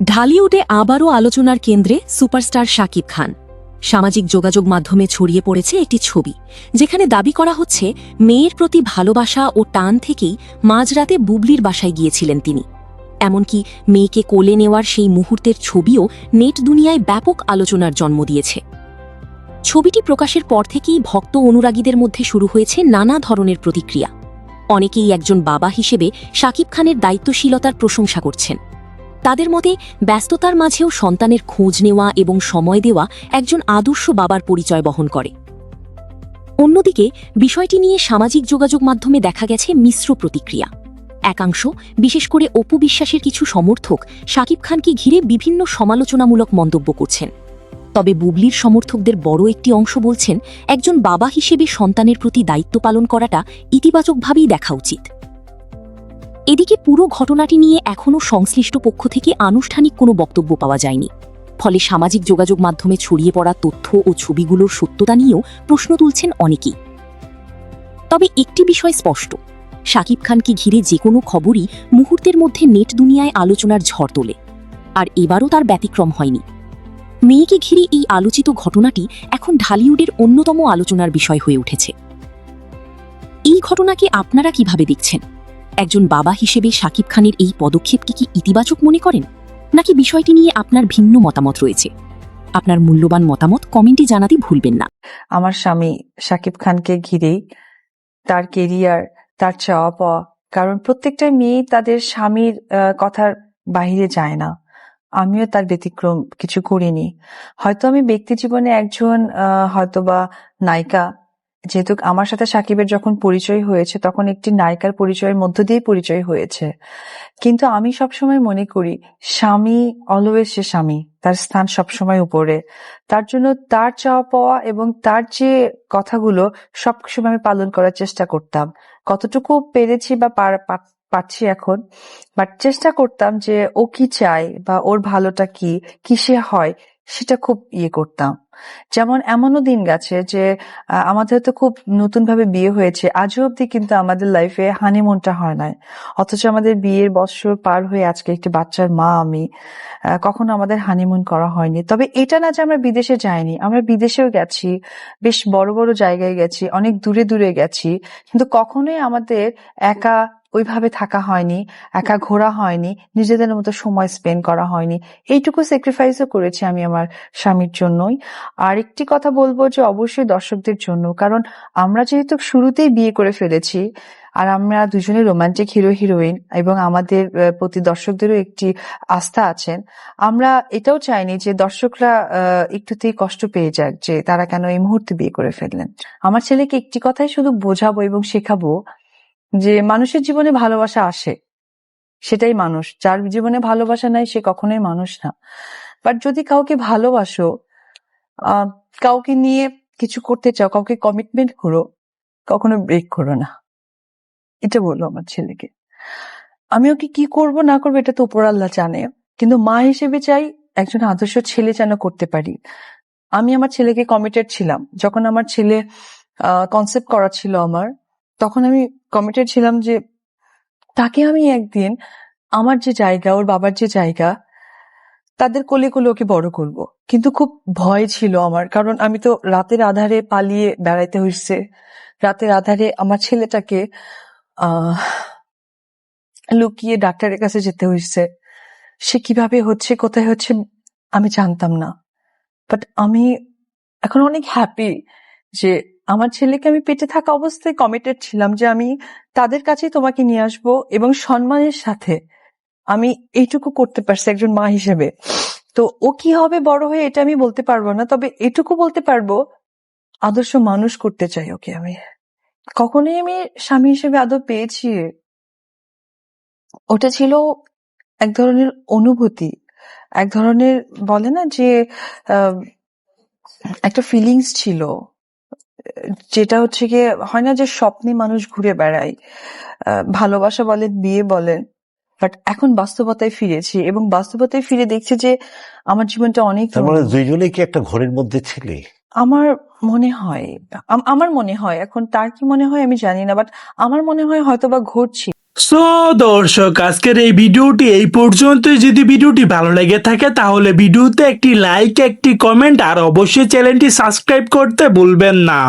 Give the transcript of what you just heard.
ঢালিউডে আবারও আলোচনার কেন্দ্রে সুপারস্টার শাকিব খান। সামাজিক যোগাযোগ মাধ্যমে ছড়িয়ে পড়েছে একটি ছবি, যেখানে দাবি করা হচ্ছে মেয়ের প্রতি ভালোবাসা ও টান থেকেই মাঝরাতে বুবলির বাসায় গিয়েছিলেন তিনি। এমনকি মেয়েকে কোলে নেওয়ার সেই মুহূর্তের ছবিও নেট দুনিয়ায় ব্যাপক আলোচনার জন্ম দিয়েছে। ছবিটি প্রকাশের পর থেকেই ভক্ত অনুরাগীদের মধ্যে শুরু হয়েছে নানা ধরনের প্রতিক্রিয়া। অনেকেই একজন বাবা হিসেবে শাকিব খানের দায়িত্বশীলতার প্রশংসা করছেন। তাদের মতে ব্যস্ততার মাঝেও সন্তানের খোঁজ নেওয়া এবং সময় দেওয়া একজন আদর্শ বাবার পরিচয় বহন করে। অন্যদিকে বিষয়টি নিয়ে সামাজিক যোগাযোগ মাধ্যমে দেখা গেছে মিশ্র প্রতিক্রিয়া। একাংশ, বিশেষ করে অপু বিশ্বাসের কিছু সমর্থক শাকিব খানকে ঘিরে বিভিন্ন সমালোচনামূলক মন্তব্য করছেন। তবে বুবলির সমর্থকদের বড় একটি অংশ বলছেন, একজন বাবা হিসেবে সন্তানের প্রতি দায়িত্ব পালন করাটা ইতিবাচকভাবেই দেখা উচিত। এদিকে পুরো ঘটনাটি নিয়ে এখনও সংশ্লিষ্ট পক্ষ থেকে আনুষ্ঠানিক কোনো বক্তব্য পাওয়া যায়নি। ফলে সামাজিক যোগাযোগ মাধ্যমে ছড়িয়ে পড়া তথ্য ও ছবিগুলোর সত্যতা নিয়েও প্রশ্ন তুলছেন অনেকেই। তবে একটি বিষয় স্পষ্ট, শাকিব খানকে ঘিরে যে কোনো খবরই মুহূর্তের মধ্যে নেট দুনিয়ায় আলোচনার ঝড় তোলে, আর এবারও তার ব্যতিক্রম হয়নি। মেয়েকে ঘিরে এই আলোচিত ঘটনাটি এখন ঢালিউডের অন্যতম আলোচনার বিষয় হয়ে উঠেছে। এই ঘটনাকে আপনারা কিভাবে দেখছেন? একজন বাবা হিসেবে শাকিব খানের এই পদক্ষেপকে কি ইতিবাচক মনে করেন, নাকি বিষয়টি নিয়ে আপনার ভিন্ন মতামত রয়েছে? আপনার মূল্যবান মতামত কমেন্টে জানাতে ভুলবেন না। আমার স্বামী শাকিব খানকে ঘিরেই তার কেরিয়ার, তার চাওয়া পাওয়া, কারণ প্রত্যেকটা মেয়ে তাদের স্বামীর কথার বাহিরে যায় না। আমিও তার ব্যতিক্রম কিছু করিনি। হয়তো আমি ব্যক্তি জীবনে একজন হয়তোবা নায়িকা, যেহেতু আমার সাথে শাকিবের যখন পরিচয় হয়েছে তখন একটি নায়িকার পরিচয়ের মধ্য দিয়ে পরিচয় হয়েছে, কিন্তু আমি সবসময় মনে করি স্বামী অলওয়েজ সে স্বামী, তার স্থান সবসময় উপরে। তার জন্য তার চাওয়া পাওয়া এবং তার যে কথাগুলো সবসময় আমি পালন করার চেষ্টা করতাম। কতটুকু পেরেছি বা পারছি এখন, বাট চেষ্টা করতাম যে ও কি চায় বা ওর ভালোটা কি কিসে হয় সেটা খুব করতাম। যেমন এমনও দিন গেছে যে আমাদের তো খুব নতুন ভাবে বিয়ে হয়েছে, আজও অব্দি কিন্তু আমাদের লাইফে হানিমুনটা হয় নাই, অথচ আমাদের বিয়ের বছর পার হয়ে আজকে একটি বাচ্চার মা আমি। কখনো আমাদের হানিমুন করা হয়নি। তবে এটা না যে আমরা বিদেশে যাইনি, আমরা বিদেশেও গেছি, বেশ বড় বড় জায়গায় গেছি, অনেক দূরে দূরে গেছি, কিন্তু কখনোই আমাদের একা ওইভাবে থাকা হয়নি, একা ঘোরা হয়নি, নিজেদের মতো সময় স্পেন্ড করা হয়নি। এইটুকু স্যাক্রিফাইসও করেছি আমি আমার স্বামীর জন্যই। আর একটি কথা বলবো যে অবশ্যই দর্শকদের জন্য, কারণ আমরা যেহেতু শুরুতেই বিয়ে করে ফেলেছি আর আমরা দুজনে রোমান্টিক হিরো হিরোইন এবং আমাদের প্রতি দর্শকদেরও একটি আস্থা আছেন, আমরা এটাও চাইনি যে দর্শকরা একটুতেই কষ্ট পেয়ে যাক যে তারা কেন এই মুহূর্তে বিয়ে করে ফেললেন। আমার ছেলেকে একটি কথাই শুধু বোঝাবো এবং শেখাবো যে মানুষের জীবনে ভালোবাসা আসে, সেটাই মানুষ। যার জীবনে ভালোবাসা নাই সে কখনোই মানুষ না। বাট যদি কাউকে ভালোবাসো, কাউকে নিয়ে কিছু করতে চাও, কাউকে কমিটমেন্ট করো, কখনো ব্রেক করো না। এটা বললো আমার ছেলেকে। আমি ওকে কি করব না করবো এটা তো উপর আল্লাহ জানে, কিন্তু মা হিসেবে চাই একজন আদর্শ ছেলে যেন করতে পারি। আমি আমার ছেলেকে কমিটেড ছিলাম। যখন আমার ছেলে কনসেপ্ট করা ছিল আমার, তখন আমি কমিটেড ছিলাম যে তাকে আমি একদিন আমার যে জায়গা, ওর বাবার যে জায়গা, তাদের কোলে কোলে ওকে বড় করব। কিন্তু খুব ভয় ছিল আমার, কারণ আমি তো রাতের আধারে পালিয়ে বেড়াইতে হয়েছে, রাতের আধারে আমার ছেলেটাকে লুকিয়ে ডাক্তারের কাছে যেতে হয়েছে। সে কিভাবে হচ্ছে, কোথায় হচ্ছে আমি জানতাম না। বাট আমি এখন অনেক হ্যাপি যে আমার ছেলেকে আমি পেটে থাকা অবস্থায় কমিটেড ছিলাম যে আমি তাদের কাছেই তোমাকে নিয়ে আসবো, এবং সম্মানের সাথে আমি এইটুকু করতে পারছি একজন মা হিসেবে। তো ও কি হবে বড় হয়ে এটা আমি বলতে পারবো না, তবে এটুকু বলতে পারবো আদর্শ মানুষ করতে চাই ওকে আমি। কখনোই আমি স্বামী হিসেবে আদৌ পেয়েছি, ওটা ছিল এক ধরনের অনুভূতি, এক ধরনের বলে না যে একটা ফিলিংস ছিল, যেটা হচ্ছে গিয়ে হয় না যে স্বপ্নে মানুষ ঘুরে বেড়ায়, ভালোবাসা বলেন, বিয়ে বলেন। বাট এখন বাস্তবতায় ফিরেছি এবং বাস্তবতায় ফিরে দেখছি যে আমার জীবনটা অনেক। তার মানে দুইজনেই কি একটা ঘরের মধ্যে ছিলে? আমার মনে হয়, এখন তার কি মনে হয় আমি জানি না, বাট আমার মনে হয় হয়তো বা ঘুরছি। সো দর্শক, আজকের এই ভিডিওটি এই পর্যন্তই। যদি ভিডিওটি ভালো লেগে থাকে তাহলে ভিডিওতে একটি লাইক, একটি কমেন্ট আর অবশ্যই চ্যানেলটি সাবস্ক্রাইব করতে ভুলবেন না।